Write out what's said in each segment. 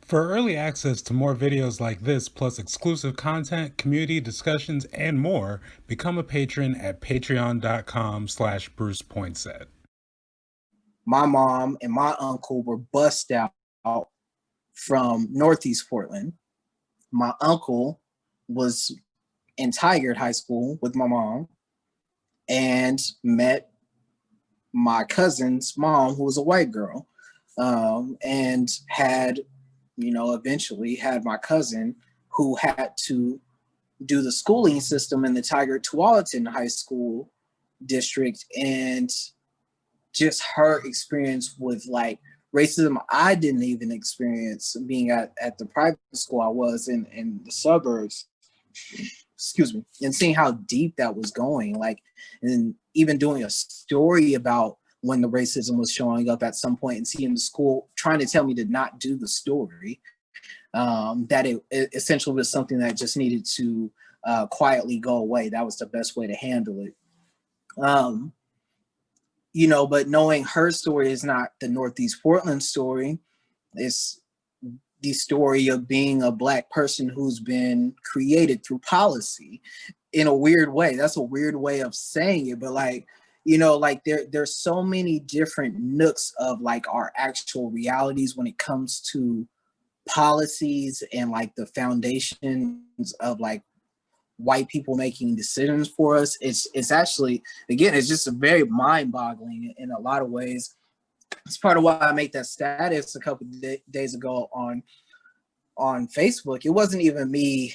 For early access to more videos like this, plus exclusive content, community discussions, and more, become a patron at patreon.com/BrucePoinsett. My mom and my uncle were bussed out from Northeast Portland. My uncle was in Tigard High School with my mom and met my cousin's mom, who was a white girl, and had, eventually had my cousin who had to do the schooling system in the Tigard Tualatin High School district. And just her experience with like racism I didn't even experience being at the private school I was in the suburbs, excuse me, and seeing how deep that was going, like, and even doing a story about when the racism was showing up at some point and seeing the school trying to tell me to not do the story, that it essentially was something that just needed to quietly go away. That was the best way to handle it. But knowing her story is not the Northeast Portland story. It's the story of being a Black person who's been created through policy in a weird way. That's a weird way of saying it, but like, there's so many different nooks of like our actual realities when it comes to policies and like the foundations of like white people making decisions for us. It's actually, again, it's just a very mind-boggling in a lot of ways. It's part of why I made that status a couple of days ago on Facebook. It wasn't even me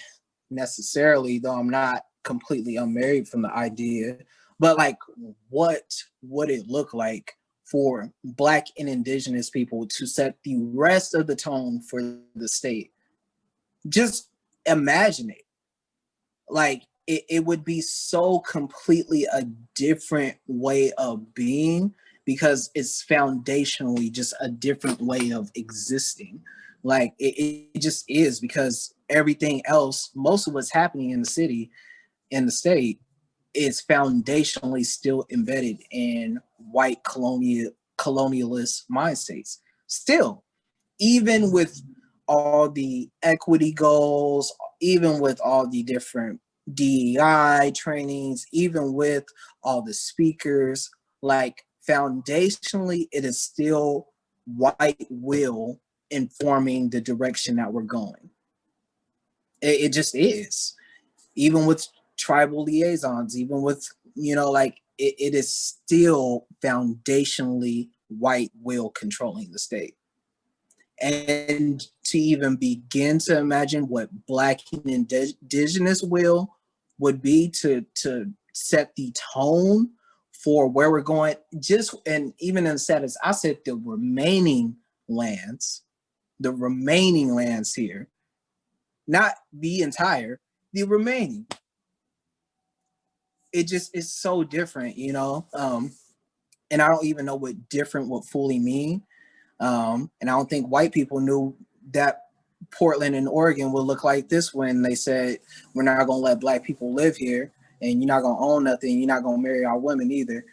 necessarily, though I'm not completely unmarried from the idea, but like what would it look like for Black and Indigenous people to set the rest of the tone for the state? Just imagine it. Like it would be so completely a different way of being, because it's foundationally just a different way of existing. Like it just is, because everything else, most of what's happening in the city, in the state, is foundationally still embedded in white colonialist mind states. Still, even with all the equity goals, even with all the different DEI trainings, even with all the speakers, like foundationally, it is still white will informing the direction that we're going. It just is. Even with tribal liaisons, even with, it is still foundationally white will controlling the state. And to even begin to imagine what Black and Indigenous will would be to set the tone for where we're going, and even in status, I said the remaining lands here, not the entire, the remaining. It just is so different, and I don't even know what different would fully mean. And I don't think white people knew that Portland and Oregon would look like this when they said, we're not going to let Black people live here, and you're not going to own nothing. You're not going to marry our women either.